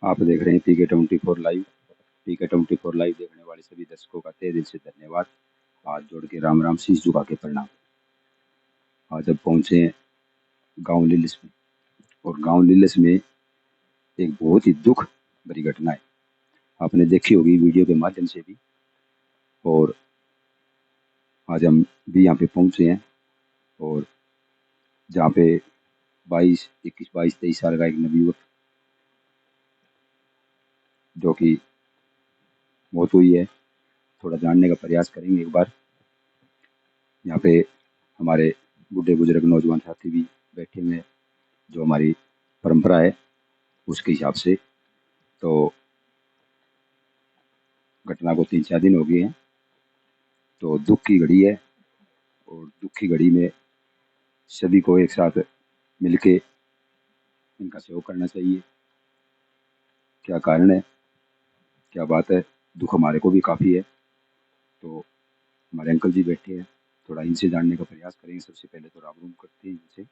आप देख रहे हैं PK24 लाइव। PK24 लाइव देखने वाले सभी दर्शकों का तहे दिल से धन्यवाद। हाथ जोड़ के राम राम, शीश झुका के प्रणाम। आज अब पहुंचे हैं गांव लिलिस में, और गांव लिलिस में एक बहुत ही दुख भरी घटना है। आपने देखी होगी वीडियो के माध्यम से भी, और आज हम भी यहाँ पे पहुंचे हैं, और जहाँ पे 22 साल का एक नवयुवक जो कि मौत हुई है, थोड़ा जानने का प्रयास करेंगे एक बार। यहाँ पे हमारे बूढ़े बुजुर्ग नौजवान साथी भी बैठे हुए हैं, जो हमारी परंपरा है उसके हिसाब से। तो घटना को 3-4 दिन हो गए हैं, तो दुख की घड़ी है, और दुख की घड़ी में सभी को एक साथ मिलके इनका सहयोग करना चाहिए। क्या कारण है, क्या बात है, दुख हमारे को भी काफ़ी है। तो हमारे अंकल जी बैठे हैं, थोड़ा इनसे जानने का प्रयास करेंगे। सबसे पहले तो राम राम करते हैं इनसे।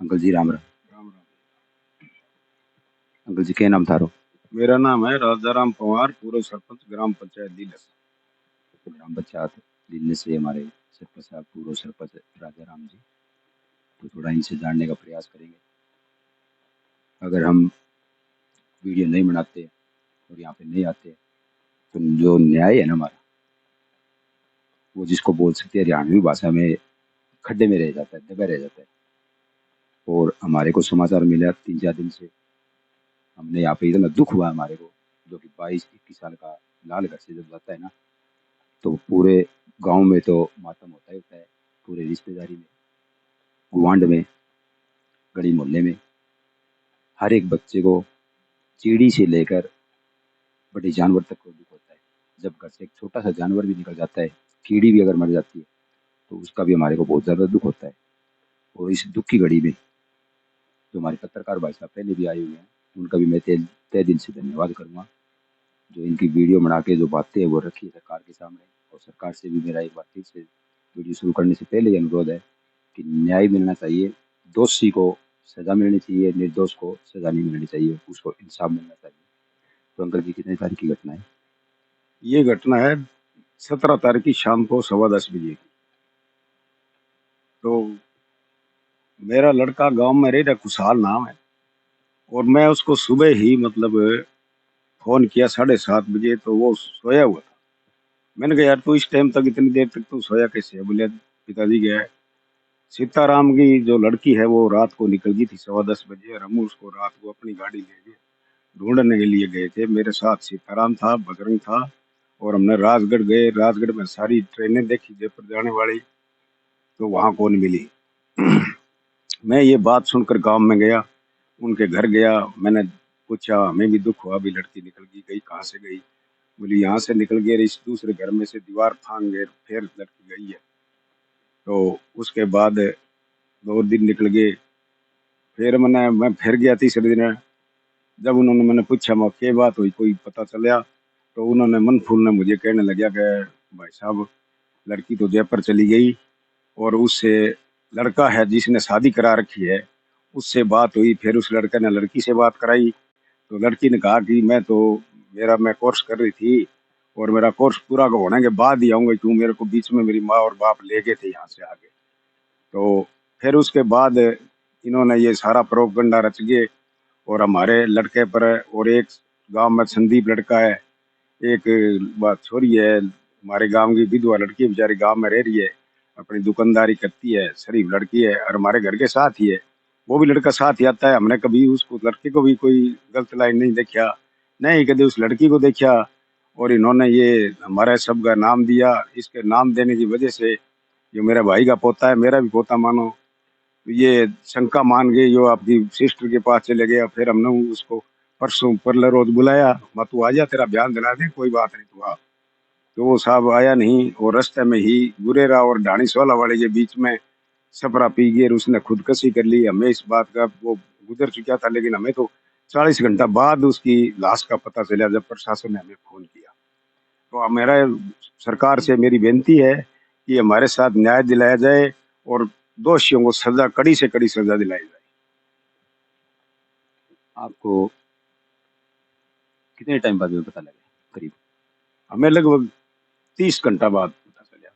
अंकल जी राम राम। राम राम। अंकल जी क्या नाम थारो? मेरा नाम है राजाराम पवार, पूर्व सरपंच ग्राम पंचायत लीलस। ग्राम पंचायत लीलस से हमारे सरपंच साहब, पूर्व सरपंच राजा राम जी। तो थोड़ा इनसे जानने का प्रयास करेंगे। अगर हम वीडियो नहीं बनाते और यहाँ पे नहीं आते, तो जो न्याय है ना हमारा, वो जिसको बोल सकते हैं हरियाणवी भाषा में, खड्डे में रह जाता है, दबा रह जाता है। और हमारे को समाचार मिला 3-4 दिन से, हमने यहाँ पे इतना दुख हुआ हमारे को, जो कि 22-21 साल का लाल घर से जब जाता है ना, तो पूरे गांव में तो मातम होता ही होता है, पूरे रिश्तेदारी में, गुआंढ में, गली मोहल्ले में, हर एक बच्चे को, चीड़ी से लेकर बड़े जानवर तक को दुख होता है। जब घर से एक छोटा सा जानवर भी निकल जाता है, कीड़ी भी अगर मर जाती है, तो उसका भी हमारे को बहुत ज़्यादा दुख होता है। और इस दुख की घड़ी में जो हमारे पत्रकार भाई साहब पहले भी आए हुए हैं, उनका भी मैं तहे दिल से धन्यवाद करूँगा, जो इनकी वीडियो बना के जो बातें हैं वो रखी है सरकार के सामने। और सरकार से भी मेरा एक बार फिर से वीडियो शुरू करने से पहले ये अनुरोध है कि न्याय मिलना चाहिए, दोषी को सजा मिलनी चाहिए, निर्दोष को सजा नहीं मिलनी चाहिए, उसको इंसाफ मिलना चाहिए। तो अंकल जी कितनी तारीख की घटना है? ये घटना है 17 तारीख की शाम को 10:15 बजे की। तो मेरा लड़का गांव में रह रहा, खुशहाल नाम है, और मैं उसको सुबह ही मतलब फोन किया 7:30 बजे, तो वो सोया हुआ था। मैंने कहा यार तू इस टाइम तक, इतनी देर तक तू सोया कैसे है? बोले पिताजी गया है, सीताराम की जो लड़की है वो रात को निकल गई थी 10:15 बजे, और हम उसको रात को अपनी गाड़ी ले गए ढूंढने के लिए गए थे। मेरे साथ सीताराम था, बजरंग था, और हमने राजगढ़ गए। राजगढ़ में सारी ट्रेनें देखी जयपुर जाने वाली, तो वहां कौन मिली। मैं ये बात सुनकर गांव में गया, उनके घर गया। मैंने पूछा, हमें भी दुख हुआ, भी लड़की निकल गई, गई कहाँ से गई? बोली यहाँ से निकल गई, इस दूसरे घर में से दीवार फांग गए, फिर लड़की गई है। तो उसके बाद 2 दिन निकल गए, फिर मैं फिर गया तीसरे दिन। जब उन्होंने, मैंने पूछा मैं क्या बात हुई, कोई पता चला? तो उन्होंने मन फूलने मुझे कहने लगा कि भाई साहब, लड़की तो जयपुर चली गई, और उससे लड़का है जिसने शादी करा रखी है, उससे बात हुई। फिर उस लड़के ने लड़की से बात कराई, तो लड़की ने कहा कि मैं कोर्स कर रही थी, और मेरा कोर्स पूरा होने के बाद ही आऊंगा, क्यों मेरे को बीच में मेरी माँ और बाप ले गए थे यहाँ से आगे। तो फिर उसके बाद इन्होंने ये सारा प्रोपगंडा रच गए, और हमारे लड़के पर, और एक गांव में संदीप लड़का है, एक बात छोरी है, हमारे गांव की विधवा लड़की बेचारी गांव में रह रही है, अपनी दुकानदारी करती है, शरीफ लड़की है, और हमारे घर के साथ ही है। वो भी लड़का साथ ही आता है। हमने कभी उसको, लड़के को भी कोई गलत लाइन नहीं देखा, नहीं कभी उस लड़की को देखा। और इन्होंने ये हमारे सब का नाम दिया। इसके नाम देने की वजह से, जो मेरा भाई का पोता है, मेरा भी पोता मानो, तो ये शंका मान गए, जो आपकी सिस्टर के पास चले गया। फिर हमने उसको परसों परले रोज बुलाया, मैं तू आ जा, तेरा बयान दिला दे, कोई बात नहीं, तू आ। तो वो साहब आया नहीं, और रास्ते में ही गुरेरा और ढाणीसवाला वाले के बीच में सपरा पी गई, और उसने खुदकुशी कर ली। हमें इस बात का, वो गुजर चुका था, लेकिन हमें तो 40 घंटा बाद उसकी लाश का पता चला, जब प्रशासन ने हमें फोन किया। तो मेरा सरकार से मेरी बेनती है कि हमारे साथ न्याय दिलाया जाए, और दोषियों को सजा, कड़ी से कड़ी सजा दिलाई जाए। आपको कितने टाइम बाद में पता लगा करीब? हमें लगभग 30 घंटा बाद पता चला।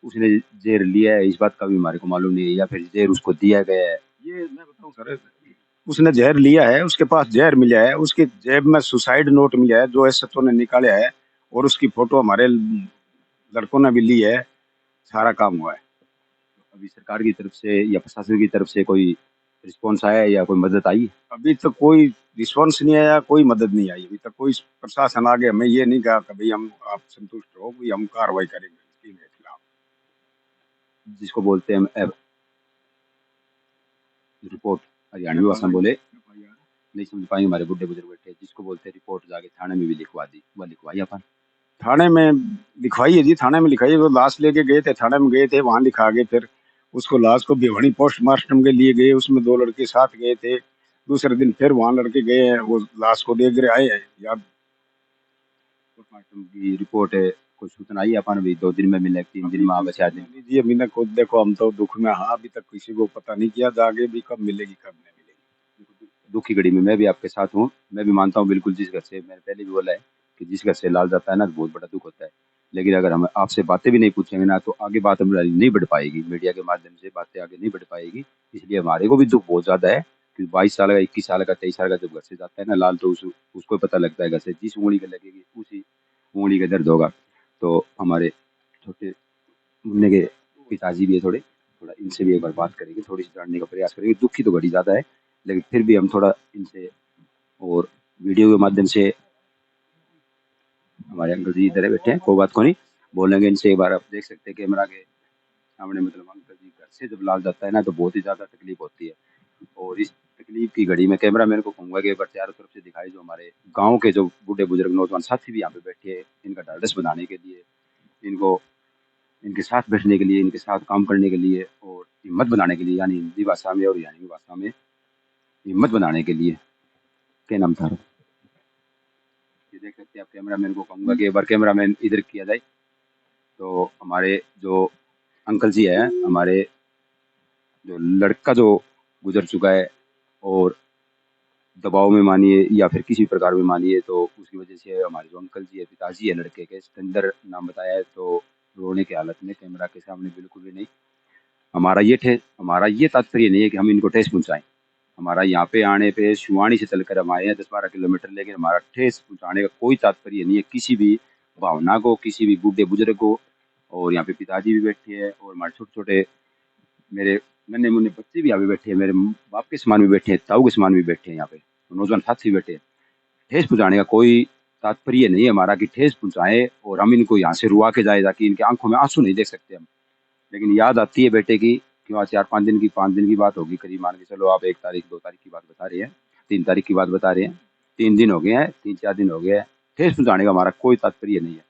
उसने ज़ेर लिया है इस बात का भी हमारे को मालूम नहीं है, या फिर ज़ेर उसको दिया गया है? ये मैं बताऊं सर, उसने जहर लिया है, उसके पास जहर मिला है, उसकी जेब में सुसाइड नोट मिला है जो एसएचओ ने निकाला है, और उसकी फोटो हमारे लड़कों ने भी ली है। सारा काम हुआ है। अभी सरकार की तरफ से या प्रशासन की तरफ से कोई रिस्पॉन्स आया है या कोई मदद आई है? अभी तक कोई रिस्पॉन्स नहीं आया, कोई मदद नहीं आई। अभी तक कोई प्रशासन आगे हमें ये नहीं कहा कि भाई हम आप संतुष्ट हो, भाई हम कार्रवाई करेंगे इसके खिलाफ। जिसको बोलते हैं रिपोर्ट, हरियाणवी भाषा में बोले नहीं समझ पाएंगे हमारे बुढ़े बुजुर्ग बैठे, जिसको बोलते हैं रिपोर्ट जाके थाने में भी लिखवा दी, वह लिखवाई अपन? थाने में लिखवाई है जी, थाने में लिखाई है। वो लाश लेके गए थे, थाने में गए थे, वहां लिखा गए। फिर उसको लाश को भिवानी पोस्टमार्टम के लिए गए, उसमें 2 लड़के साथ गए थे। दूसरे दिन फिर वहां लड़के गए हैं, वो लाश को देख कर आए हैं। याद पोस्टमार्टम की रिपोर्ट है, कोई सूचना आई अपन? अभी 2 दिन में मिले, 3 दिन में बचे आज? लीजिए, अभी तक खुद देखो, हम तो दुख में। हाँ, अभी तक किसी को पता नहीं किया, आगे भी कब मिलेगी कब नहीं मिलेगी। दुख की घड़ी में मैं भी आपके साथ हूँ। मैं भी मानता हूँ बिल्कुल, जिस घर से मैंने पहले भी बोला है कि जिस घर से लाल जाता है ना तो बहुत बड़ा दुख होता है। लेकिन अगर हम आपसे बातें भी नहीं पूछेंगे ना तो आगे बात हमारी नहीं बढ़ पाएगी, मीडिया के माध्यम से बातें आगे नहीं बढ़ पाएगी। इसलिए हमारे को भी दुख बहुत ज़्यादा है कि 22 साल का, 21 साल का, 23 साल का जब घर से जाता है ना लाल, तो उसको पता लगता है घर से जिस उंगली का लगेगी उसी उंगली का दर्द होगा। तो हमारे छोटे मुन्ने के पिताजी भी है, थोड़ा इनसे भी एक बार बात करेंगे, थोड़ी सी जानने का प्रयास करेंगे। दुख की तो घड़ी ज़्यादा है, लेकिन फिर भी हम थोड़ा इनसे और वीडियो के माध्यम से, हमारे अंकल जी इधर बैठे हैं, कोई बात को नहीं, बोलेंगे इनसे एक बार। आप देख सकते हैं कैमरा के सामने, मतलब अंकल जी घर से जब लाल जाता है ना तो बहुत ही ज़्यादा तकलीफ होती है। और इस तकलीफ की घड़ी में कैमरा मेरे को कहूँगा कि एक बार चारों तरफ से दिखाई, जो हमारे गाँव के जो बूढ़े बुजुर्ग नौजवान साथी भी यहाँ पे बैठे हैं, इनका ढाढ़स बनाने के लिए, इनको इनके साथ बैठने के लिए, इनके साथ काम करने के लिए और हिम्मत बनाने के लिए, यानी हिंदी भाषा में और हरियाणवी भाषा में हिम्मत बनाने के लिए। क्या नाम था? ये देख सकते हैं आप कैमरा मैन को कहूँगा कि एक बार कैमरा मैन इधर किया जाए। तो हमारे जो अंकल जी हैं, हमारे जो लड़का जो गुजर चुका है, और दबाव में मानिए या फिर किसी प्रकार में मानिए, तो उसकी वजह से हमारे जो अंकल जी है, पिताजी है लड़के के, सिकंदर नाम बताया है, तो रोने की हालत में कैमरा के सामने बिल्कुल भी नहीं। हमारा ये तात्पर्य नहीं है कि हम इनको ठेस पहुंचाएं। हमारा यहाँ पे आने पे शुवानी से चलकर हम आए हैं 10-12 किलोमीटर, लेकिन हमारा ठेस पहुंचाने का कोई तात्पर्य नहीं है किसी भी भावना को, किसी भी बूढ़े बुजुर्ग को। और यहाँ पे पिताजी भी बैठे हैं और हमारे छोटे छोटे मेरे नन्हे मुन्ने बच्चे भी यहाँ पे बैठे हैं, मेरे बाप के समान भी बैठे हैं, ताऊ के समान भी बैठे हैं, यहाँ पे नौजवान साथी बैठे हैं। ठेस पहुंचाने का कोई तात्पर्य नहीं है हमारा कि ठेस पहुंचाए और हम इनको यहाँ से रुआ के जाए, ताकि इनके आंखों में आंसू नहीं देख सकते हम। लेकिन याद आती है बेटे की, क्यों आज 4-5 दिन की बात होगी करीब, मान के चलो आप 1 तारीख 2 तारीख की बात बता रहे हैं, 3 तारीख की बात बता रहे हैं, 3 दिन हो गए हैं, 3-4 दिन हो गए हैं। ठेस पहुंचाने का हमारा कोई तात्पर्य नहीं है।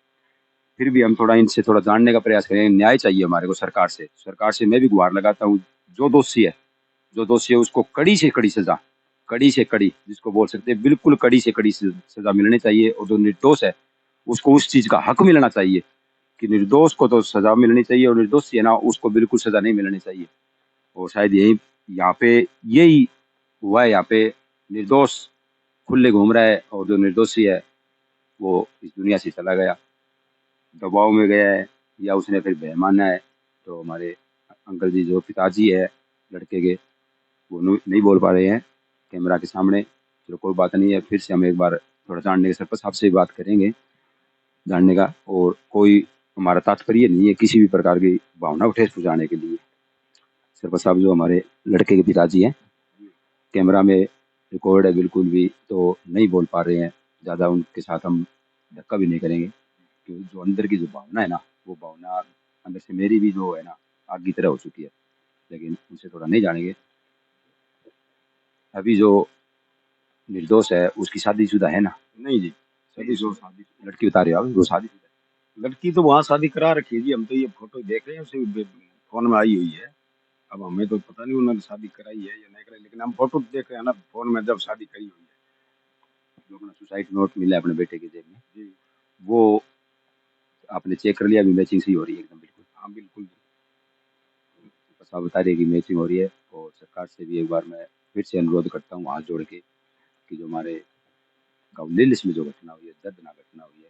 फिर भी हम थोड़ा इनसे थोड़ा जानने का प्रयास करें। न्याय चाहिए हमारे को सरकार से मैं भी गुहार लगाता हूँ। जो दोषी है उसको कड़ी से कड़ी सजा, कड़ी से कड़ी, जिसको बोल सकते हैं बिल्कुल कड़ी से कड़ी सजा मिलनी चाहिए। और जो निर्दोष है उसको उस चीज का हक मिलना चाहिए कि निर्दोष को तो सजा मिलनी चाहिए और निर्दोष है ना उसको बिल्कुल सजा नहीं मिलनी चाहिए। और शायद यही यहाँ पे यही हुआ है। यहाँ पे निर्दोष खुले घूम रहा है और जो निर्दोषी है वो इस दुनिया से चला गया, दबाव में गया है, या उसने फिर बेईमाना है। तो हमारे अंकल जी जो पिताजी है लड़के के, वो नहीं बोल पा रहे हैं कैमरा के सामने। चलो कोई बात नहीं है, फिर से हम एक बार थोड़ा जानने के सरपंच साहब से बात करेंगे जानने का। और कोई हमारा तात्पर्य नहीं है किसी भी प्रकार की भावना को ठेस पहुँचाने के लिए। सरपंच साहब जो हमारे लड़के के पिताजी हैं, कैमरा में रिकॉर्ड है, बिल्कुल भी तो नहीं बोल पा रहे हैं, ज़्यादा उनके साथ हम धक्का भी नहीं करेंगे, क्योंकि जो अंदर की जो भावना है ना, वो भावना अंदर से मेरी भी जो है ना आग की तरह हो चुकी है। लेकिन उनसे थोड़ा नहीं जानेंगे। अभी जो निर्दोष है उसकी शादीशुदा है ना? नहीं जी, सभी जो शादी लड़की बता रहे हो आप, वो शादीशुदा लड़की तो वहाँ शादी करा रखी है जी। हम तो ये फोटो देख रहे हैं, उसे फोन में आई हुई है। अब हमें तो पता नहीं उन्होंने शादी कराई है या नहीं कराई, लेकिन हम फोटो देख रहे हैं ना फोन में, जब शादी करी हुई है? जो अपना सुसाइड नोट मिला है अपने बेटे के जेब में, है जी। वो आपने चेक कर लिया? अभी मैचिंग सही हो रही है एकदम बिल्कुल? हाँ बिल्कुल। बस आप बता रहे कि मैचिंग हो रही है। और सरकार से भी एक बार मैं फिर से अनुरोध करता हूँ हाथ जोड़ के कि जो हमारे गाँव लिल्स में जो घटना हुई है, दर्दनाक घटना हुई है,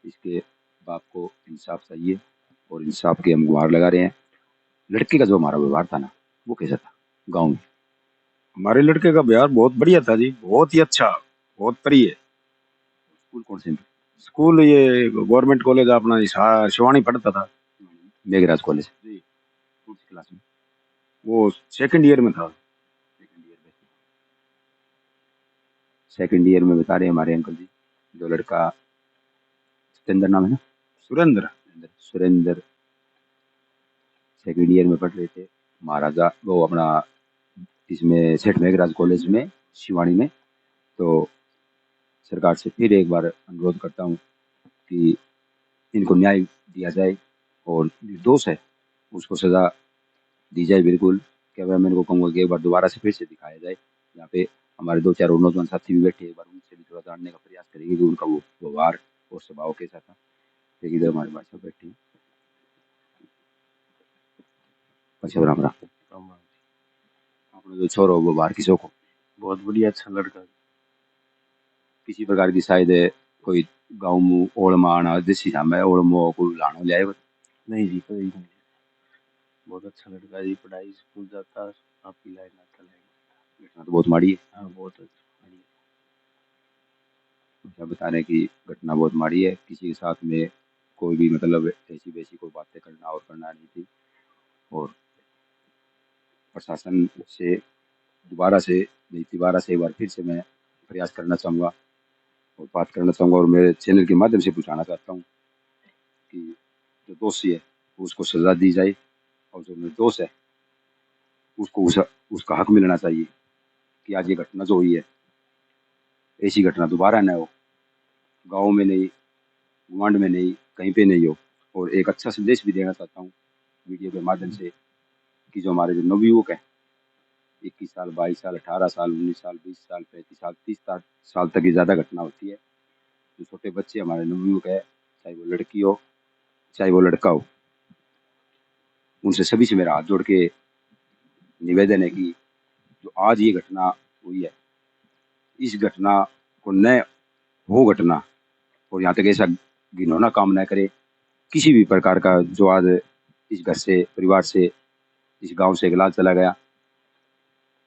इसके बाप को इंसाफ चाहिए और इंसाफ की हम गुहार लगा रहे हैं। लड़के का जो हमारा व्यवहार था ना, वो कैसा था गाँव में? हमारे लड़के का व्यवहार बहुत बढ़िया था जी, बहुत ही अच्छा, बहुत प्रिय। स्कूल कौन से में? स्कूल ये गवर्नमेंट कॉलेज अपना शिवानी पढ़ता था मेघराज कॉलेज। जी। कौन सी क्लास में? वो सेकंड ईयर में था। सेकंड ईयर में। सेकंड ईयर में बता रहे हैं हमारे अंकल जी, जो लड़का सत्येंद्र नाम है ना, सुरेंद्र। सुरेंद्र सेकंड ईयर में पढ़ रहे थे महाराजा वो अपना इसमें सेठ मेघराज कॉलेज में शिवानी में। तो सरकार से फिर एक बार अनुरोध करता हूँ कि इनको न्याय दिया जाए और निर्दोष है उसको सज़ा दी जाए बिल्कुल। क्या मैं इनको कहूँगा कि एक बार दोबारा से फिर से दिखाया जाए। यहाँ पे हमारे 2-4 और नौजवान साथी भी बैठे, एक बार उनसे भी थोड़ा जानने का प्रयास करेंगे कि उनका वो व्यवहार और स्वभाव कैसा था। एक इधर हमारे भाई साहब बैठे हैं। अच्छा राम राम। आपने जो छोरो वो बाहर किसो को बहुत बढ़िया, अच्छा लड़का। किसी प्रकार की शायद कोई गाँव में ओड़ माना देसी सामे ओड़ मो को लानो ले आए? नहीं जी, कोई नहीं। बहुत अच्छा लड़का जी, पढ़ाई स्कूल जाता, आपकी लाइन आता लाइन। घटना तो बहुत माड़ी है। हाँ, बहुत अच्छा। क्या बता रहे हैं कि घटना बहुत माड़ी है, किसी के साथ में कोई भी मतलब ऐसी वैसी कोई बातें करना और करना नहीं थी। और प्रशासन से दोबारा से नहीं, दोबारा से एक बार फिर से मैं प्रयास करना चाहूँगा और बात करना चाहूँगा और मेरे चैनल के माध्यम से पूछाना चाहता हूँ कि जो दोषी है उसको सज़ा दी जाए और जो निर्दोष है उसको उसका हक मिलना चाहिए कि आज ये घटना जो हुई है ऐसी घटना दोबारा न हो, गाँव में नहीं, गुआंढ में नहीं, कहीं पे नहीं हो। और एक अच्छा संदेश भी देना चाहता हूँ वीडियो के माध्यम से कि जो हमारे जो नवयुवक हैं 21 साल, 22 साल, 18 साल, 19 साल, 20 साल, 35 साल, 30 साल तक की ज़्यादा घटना होती है। जो छोटे बच्चे हमारे नवयुवक है, चाहे वो लड़की हो चाहे वो लड़का हो, उनसे सभी से मेरा हाथ जोड़ के निवेदन है कि जो आज ये घटना हुई है इस घटना को न हो घटना और यहाँ तक ऐसा घिनौना काम न करे किसी भी प्रकार का। जो आज इस घर से परिवार से इस गांव से एक लाल चला गया,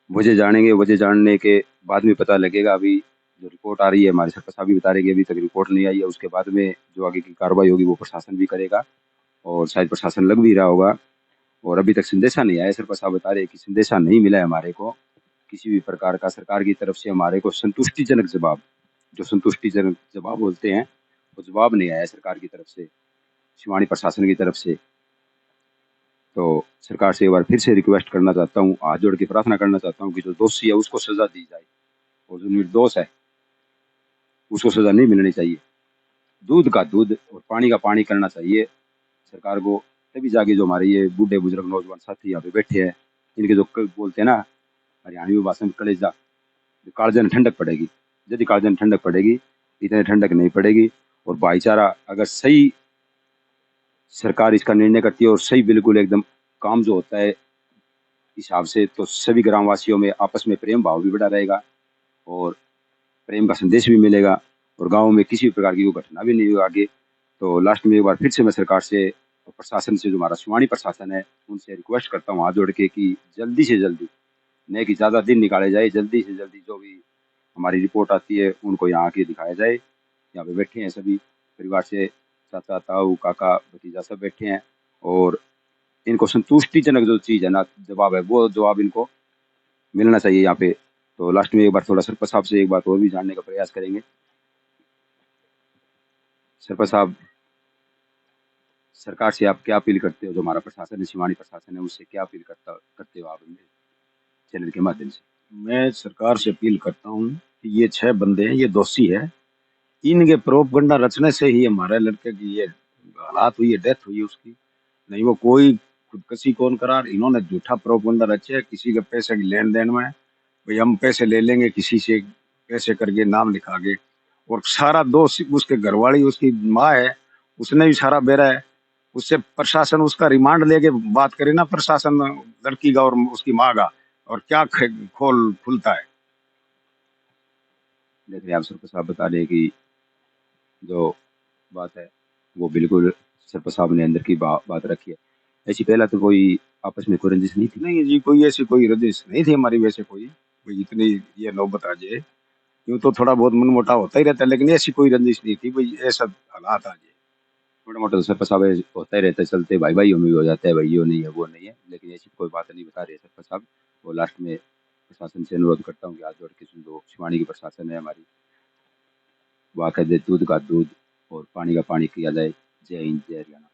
वजह जानेंगे, वजह जानने के बाद में पता लगेगा। अभी जो रिपोर्ट आ रही है हमारे सरपंच साहब भी बता रहे हैं कि अभी तक रिपोर्ट नहीं आई है, उसके बाद में जो आगे की कार्रवाई होगी वो प्रशासन भी करेगा और शायद प्रशासन लग भी रहा होगा। और अभी तक संदेशा नहीं आया, सरपंच साहब बता रहे हैं कि संदेशा नहीं मिला है हमारे को किसी भी प्रकार का सरकार की तरफ से हमारे को संतुष्टिजनक जवाब, जो संतुष्टिजनक जवाब बोलते हैं वो जवाब नहीं आया सरकार की तरफ से, शिवानी प्रशासन की तरफ से। तो सरकार से एक बार फिर से रिक्वेस्ट करना चाहता हूँ, हाथ जोड़ के प्रार्थना करना चाहता हूँ कि जो दोषी है उसको सजा दी जाए और जो निर्दोष है उसको सजा नहीं मिलनी चाहिए। दूध का दूध और पानी का पानी करना चाहिए सरकार को, तभी जाके जो हमारे ये बूढ़े बुजुर्ग नौजवान साथी यहाँ पे बैठे हैं इनके जो बोलते हैं ना हरियाणवी भाषा में कलेजा, कालजन ठंडक पड़ेगी। यदि कालजन ठंडक पड़ेगी, इतने ठंडक नहीं पड़ेगी। और भाईचारा अगर सही सरकार इसका निर्णय करती है और सही बिल्कुल एकदम काम जो होता है हिसाब से, तो सभी ग्रामवासियों में आपस में प्रेम भाव भी बढ़ा रहेगा और प्रेम का संदेश भी मिलेगा और गाँव में किसी भी प्रकार की कोई घटना भी नहीं होगी आगे। तो लास्ट में एक बार फिर से मैं सरकार से और प्रशासन से, जो हमारा शिवानी प्रशासन है, उनसे रिक्वेस्ट करता हूँ हाथ जोड़ के कि जल्दी से जल्दी, न कि ज़्यादा दिन निकाले जाए, जल्दी से जल्दी जो भी हमारी रिपोर्ट आती है उनको यहाँ आके दिखाया जाए। यहाँ पे बैठे हैं सभी परिवार से, चाचा ताऊ काका भतीजा सब बैठे हैं और इनको संतुष्टिजनक जो चीज़ है ना जवाब है वो जवाब इनको मिलना चाहिए यहाँ पे। तो लास्ट में एक बार थोड़ा सरपंच साहब से एक बात और भी जानने का प्रयास करेंगे। सरपंच साहब, सरकार से आप क्या अपील करते हो? जो हमारा प्रशासन है, शिवानी प्रशासन है, उससे क्या अपील करते हो आप चैनल के माध्यम से? मैं सरकार से अपील करता हूँ कि ये 6 बंदे हैं, ये दोषी है। इनके प्रोपगंडा रचने से ही हमारे लड़के की ये हालात हुई है, डेथ हुई है उसकी। नहीं वो कोई खुदकुशी कौन करा, इन्होंने झूठा प्रोपगंडा रचे किसी के पैसे की लेन देन में, भाई हम पैसे ले लेंगे किसी से, पैसे करके नाम लिखा के। और सारा दोष उसके घरवाली, उसकी माँ है, उसने भी सारा बेरा है। उससे प्रशासन उसका रिमांड लेके बात करे ना प्रशासन, लड़की का और उसकी माँ का, और क्या खोल खुलता है। देख रहे हैं आप सरपंच साहब बता रहे हैं कि जो बात है वो बिल्कुल सरपंच साहब ने अंदर की बात रखी है। ऐसी पहला तो कोई आपस में कोई रंजिश नहीं थी? नहीं जी, कोई ऐसी कोई रजिश नहीं थी हमारी, वैसे कोई कोई इतनी ये नौबत आ जाए। यूं तो थोड़ा बहुत मनमुटाव होता ही रहता है, लेकिन ऐसी कोई रंजिश नहीं थी भाई ऐसा हालात आ जाए। छोटा मोटा तो सरपंच साहब होता ही रहता है, चलते भाई भाइयों में भी हो जाता है, भाई यो नहीं है वो नहीं है, लेकिन ऐसी कोई बात नहीं बता रहे सरपंच साहब। और लास्ट में प्रशासन से अनुरोध करता हूँ कि हाथ जोड़ के सुन लो, शिवानी की प्रशासन है हमारी, वाकई दूध का दूध और पानी का पानी किया जाए। जय हिंद, जय हरियाणा।